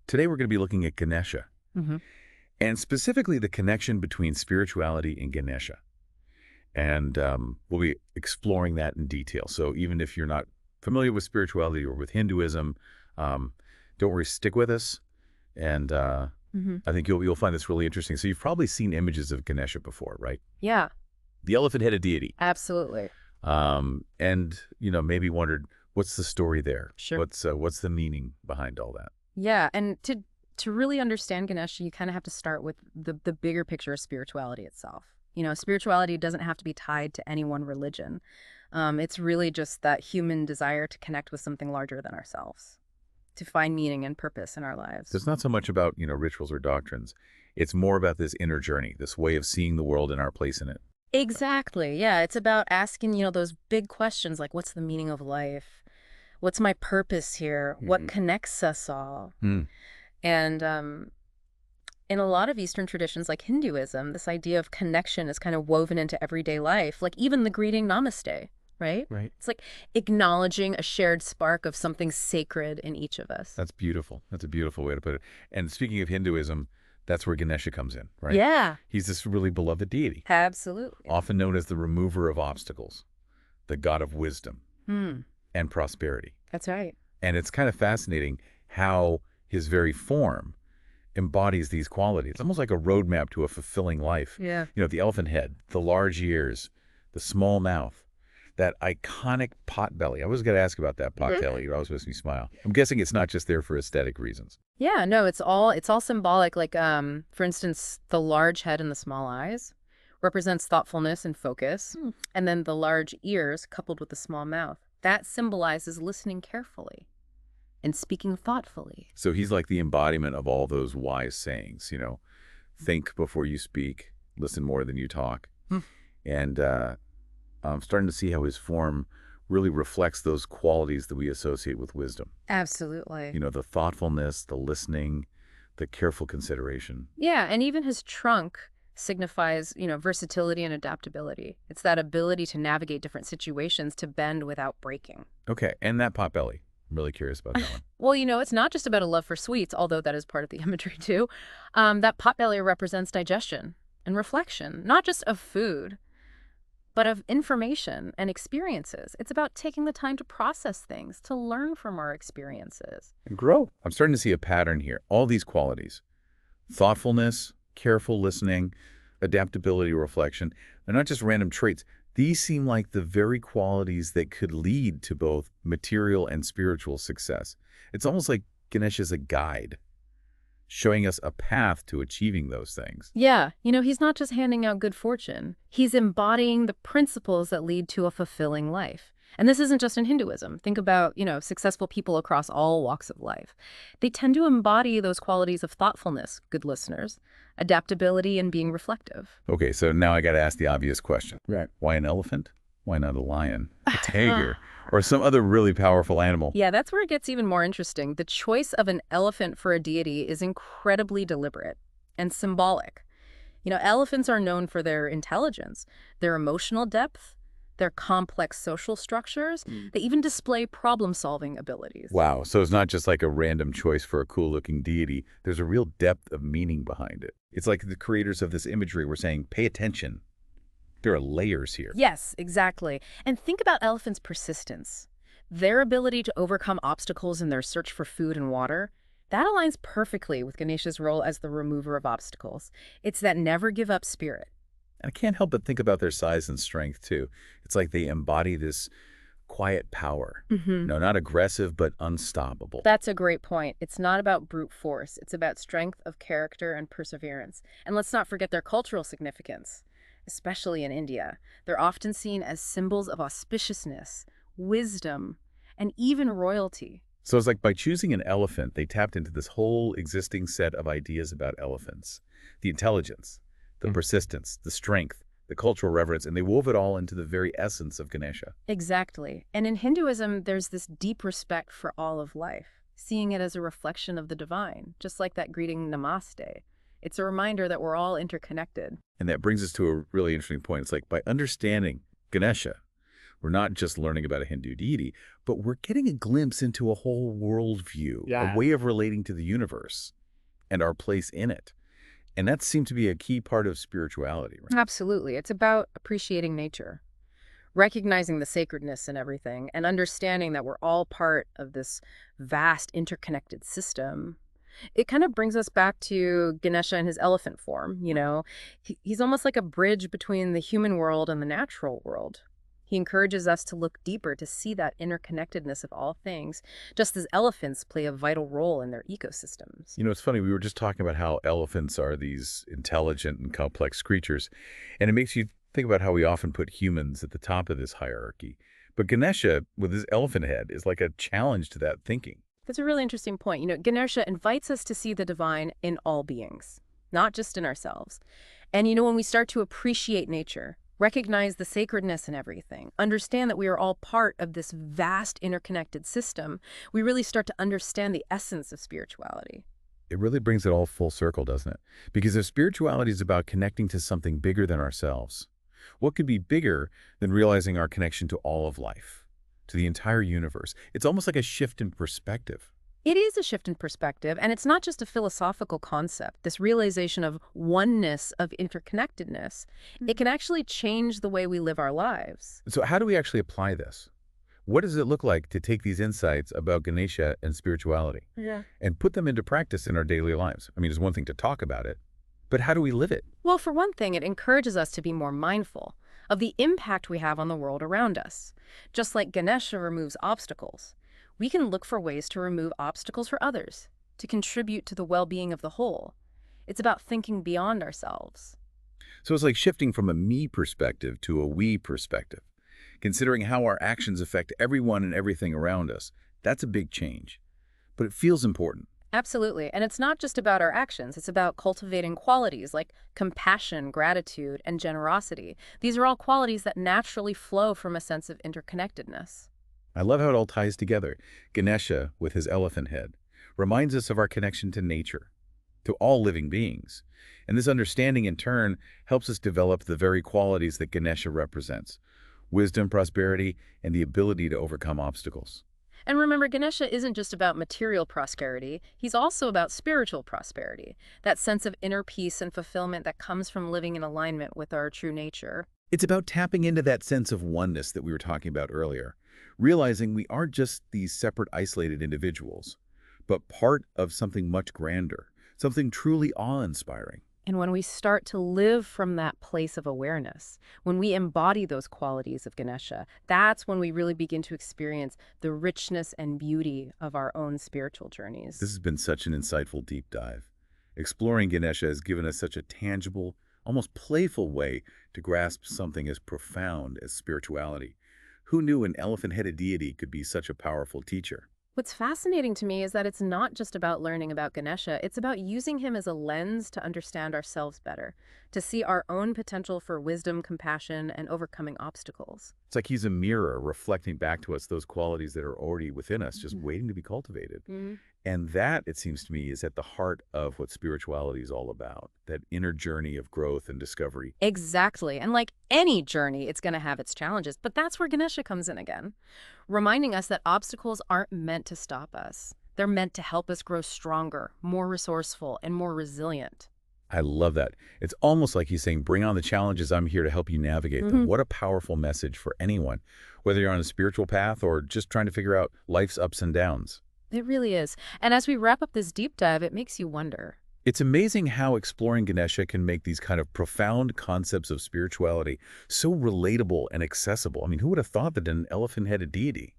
Today we're going to be looking at Ganesha, Mm-hmm. and specifically the connection between spirituality and Ganesha. And we'll be exploring that in detail. So even if you're not familiar with spirituality or with Hinduism, don't worry, stick with us. And Mm-hmm. I think you'll find this really interesting. So you've probably seen images of Ganesha before, right? Yeah, The elephant-headed deity. absolutely. And, maybe wondered, what's the story there? Sure. What's the meaning behind all that? Yeah, and to really understand Ganesha, you kind of have to start with the bigger picture of spirituality itself. Spirituality doesn't have to be tied to any one religion. It's really just that human desire to connect with something larger than ourselves, to find meaning and purpose in our lives. So it's not so much about, rituals or doctrines. It's more about this inner journey, this way of seeing the world and our place in it. Exactly. Yeah, it's about asking, those big questions like, what's the meaning of life? What's my purpose here? What connects us all? Hmm. And in a lot of Eastern traditions like Hinduism, this idea of connection is kind of woven into everyday life, like even the greeting namaste, right? Right. It's like acknowledging a shared spark of something sacred in each of us. That's beautiful. That's a beautiful way to put it. And speaking of Hinduism, that's where Ganesha comes in, right? Yeah, He's this really beloved deity, absolutely. often known as the remover of obstacles, the god of wisdom and prosperity. That's right. And it's kind of fascinating how his very form embodies these qualities. It's almost like a roadmap to a fulfilling life. Yeah. The elephant head, the large ears, the small mouth, that iconic pot belly. I was going to ask about that pot belly. It always makes me smile. I'm guessing it's not just there for aesthetic reasons. Yeah, no, it's all symbolic. Like, for instance, the large head and the small eyes represents thoughtfulness and focus. And then the large ears coupled with the small mouth, that symbolizes listening carefully and speaking thoughtfully. So he's like the embodiment of all those wise sayings, think before you speak, listen more than you talk. And I'm starting to see how his form really reflects those qualities that we associate with wisdom. Absolutely. The thoughtfulness, the listening, the careful consideration. Yeah, and even his trunk signifies, versatility and adaptability. It's that ability to navigate different situations, to bend without breaking. Okay, and that pot belly. I'm really curious about that one. Well, it's not just about a love for sweets, although that is part of the imagery too. That potbelly represents digestion and reflection, not just of food, but of information and experiences. It's about taking the time to process things, to learn from our experiences. And grow. I'm starting to see a pattern here. All these qualities, thoughtfulness, careful listening, adaptability, reflection, they're not just random traits. These seem like the very qualities that could lead to both material and spiritual success. It's almost like Ganesha is a guide, showing us a path to achieving those things. Yeah, he's not just handing out good fortune. He's embodying the principles that lead to a fulfilling life. And this isn't just in Hinduism. Think about, successful people across all walks of life. They tend to embody those qualities of thoughtfulness, good listeners, adaptability, and being reflective. Okay, so now I got to ask the obvious question. Right. Why an elephant? Why not a lion, a tiger, or some other really powerful animal? Yeah, that's where it gets even more interesting. The choice of an elephant for a deity is incredibly deliberate and symbolic. Elephants are known for their intelligence, their emotional depth, their complex social structures. They even display problem-solving abilities. Wow, so it's not just like a random choice for a cool-looking deity. There's a real depth of meaning behind it. It's like the creators of this imagery were saying, pay attention. There are layers here. Yes, exactly. And think about elephants' persistence. Their ability to overcome obstacles in their search for food and water, that aligns perfectly with Ganesha's role as the remover of obstacles. It's that never-give-up spirit. And I can't help but think about their size and strength, too. It's like they embody this quiet power. No, not aggressive, but unstoppable. That's a great point. It's not about brute force. It's about strength of character and perseverance. And let's not forget their cultural significance, especially in India. They're often seen as symbols of auspiciousness, wisdom, and even royalty. So it's like by choosing an elephant, they tapped into this whole existing set of ideas about elephants. The intelligence, the persistence, the strength, the cultural reverence, and they wove it all into the very essence of Ganesha. Exactly. And in Hinduism, there's this deep respect for all of life, seeing it as a reflection of the divine, just like that greeting namaste. It's a reminder that we're all interconnected. And that brings us to a really interesting point. It's like by understanding Ganesha, We're not just learning about a Hindu deity, but we're getting a glimpse into a whole worldview, a Yeah. way of relating to the universe and our place in it. And that seemed to be a key part of spirituality, right? Absolutely. It's about appreciating nature, recognizing the sacredness in everything, and understanding that we're all part of this vast interconnected system. It kind of brings us back to Ganesha in his elephant form, you know. He's almost like a bridge between the human world and the natural world. He encourages us to look deeper, to see that interconnectedness of all things, just as elephants play a vital role in their ecosystems. You know, it's funny, we were just talking about how elephants are these intelligent and complex creatures, and it makes you think about how we often put humans at the top of this hierarchy. But Ganesha, with his elephant head, is like a challenge to that thinking. That's a really interesting point. You know, Ganesha invites us to see the divine in all beings, not just in ourselves. And you know, when we start to appreciate nature, recognize the sacredness in everything, understand that we are all part of this vast interconnected system, we really start to understand the essence of spirituality. It really brings it all full circle, doesn't it? Because if spirituality is about connecting to something bigger than ourselves, what could be bigger than realizing our connection to all of life, to the entire universe? It's almost like a shift in perspective. It is a shift in perspective, and it's not just a philosophical concept, this realization of oneness, of interconnectedness. It can actually change the way we live our lives. So how do we actually apply this? What does it look like to take these insights about Ganesha and spirituality Yeah. and put them into practice in our daily lives? I mean, it's one thing to talk about it, but how do we live it? Well, for one thing, it encourages us to be more mindful of the impact we have on the world around us. Just like Ganesha removes obstacles, we can look for ways to remove obstacles for others, to contribute to the well-being of the whole. It's about thinking beyond ourselves. So it's like shifting from a me perspective to a we perspective, considering how our actions affect everyone and everything around us. That's a big change, but it feels important. Absolutely. And it's not just about our actions. It's about cultivating qualities like compassion, gratitude, and generosity. These are all qualities that naturally flow from a sense of interconnectedness. I love how it all ties together. Ganesha, with his elephant head, reminds us of our connection to nature, to all living beings. And this understanding, in turn, helps us develop the very qualities that Ganesha represents: wisdom, prosperity, and the ability to overcome obstacles. And remember, Ganesha isn't just about material prosperity. He's also about spiritual prosperity, that sense of inner peace and fulfillment that comes from living in alignment with our true nature. It's about tapping into that sense of oneness that we were talking about earlier, realizing we aren't just these separate, isolated individuals, but part of something much grander, something truly awe-inspiring. And when we start to live from that place of awareness, when we embody those qualities of Ganesha, that's when we really begin to experience the richness and beauty of our own spiritual journeys. This has been such an insightful deep dive. Exploring Ganesha has given us such a tangible, almost playful way to grasp something as profound as spirituality. Who knew an elephant-headed deity could be such a powerful teacher? What's fascinating to me is that it's not just about learning about Ganesha, it's about using him as a lens to understand ourselves better, to see our own potential for wisdom, compassion, and overcoming obstacles. It's like he's a mirror reflecting back to us those qualities that are already within us, just waiting to be cultivated. And that, it seems to me, is at the heart of what spirituality is all about, that inner journey of growth and discovery. Exactly. And like any journey, it's going to have its challenges. But that's where Ganesha comes in again, reminding us that obstacles aren't meant to stop us. They're meant to help us grow stronger, more resourceful, and more resilient. I love that. It's almost like he's saying, bring on the challenges, I'm here to help you navigate them. What a powerful message for anyone, whether you're on a spiritual path or just trying to figure out life's ups and downs. It really is. And as we wrap up this deep dive, it makes you wonder. It's amazing how exploring Ganesha can make these kind of profound concepts of spirituality so relatable and accessible. I mean, who would have thought that an elephant-headed deity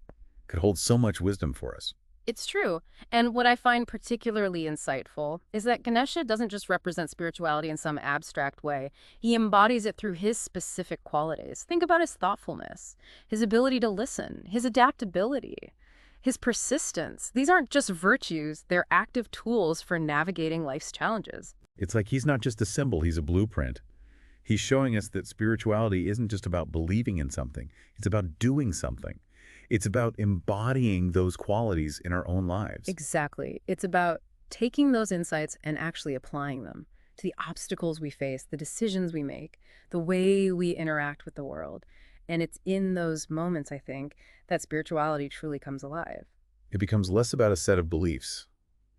could hold so much wisdom for us? It's true. And what I find particularly insightful is that Ganesha doesn't just represent spirituality in some abstract way. He embodies it through his specific qualities. Think about his thoughtfulness, his ability to listen, his adaptability, his persistence. These aren't just virtues, they're active tools for navigating life's challenges. It's like he's not just a symbol, he's a blueprint. He's showing us that spirituality isn't just about believing in something, it's about doing something. It's about embodying those qualities in our own lives. Exactly. It's about taking those insights and actually applying them to the obstacles we face, the decisions we make, the way we interact with the world. And it's in those moments, I think, that spirituality truly comes alive. It becomes less about a set of beliefs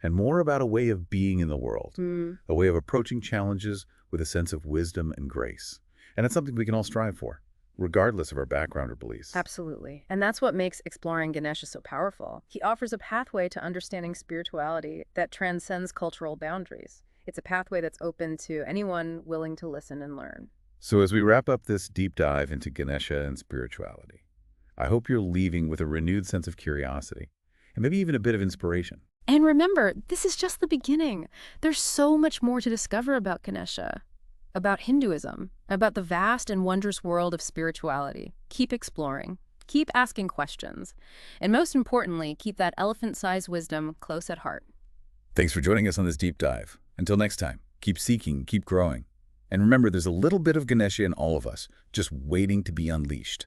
and more about a way of being in the world, a way of approaching challenges with a sense of wisdom and grace. And it's something we can all strive for, regardless of our background or beliefs. Absolutely. And that's what makes exploring Ganesha so powerful. He offers a pathway to understanding spirituality that transcends cultural boundaries. It's a pathway that's open to anyone willing to listen and learn. So as we wrap up this deep dive into Ganesha and spirituality, I hope you're leaving with a renewed sense of curiosity and maybe even a bit of inspiration. And remember, this is just the beginning. There's so much more to discover about Ganesha, about Hinduism, about the vast and wondrous world of spirituality. Keep exploring, keep asking questions, and most importantly, keep that elephant-sized wisdom close at heart. Thanks for joining us on this deep dive. Until next time, keep seeking, keep growing. And remember, there's a little bit of Ganesha in all of us, just waiting to be unleashed.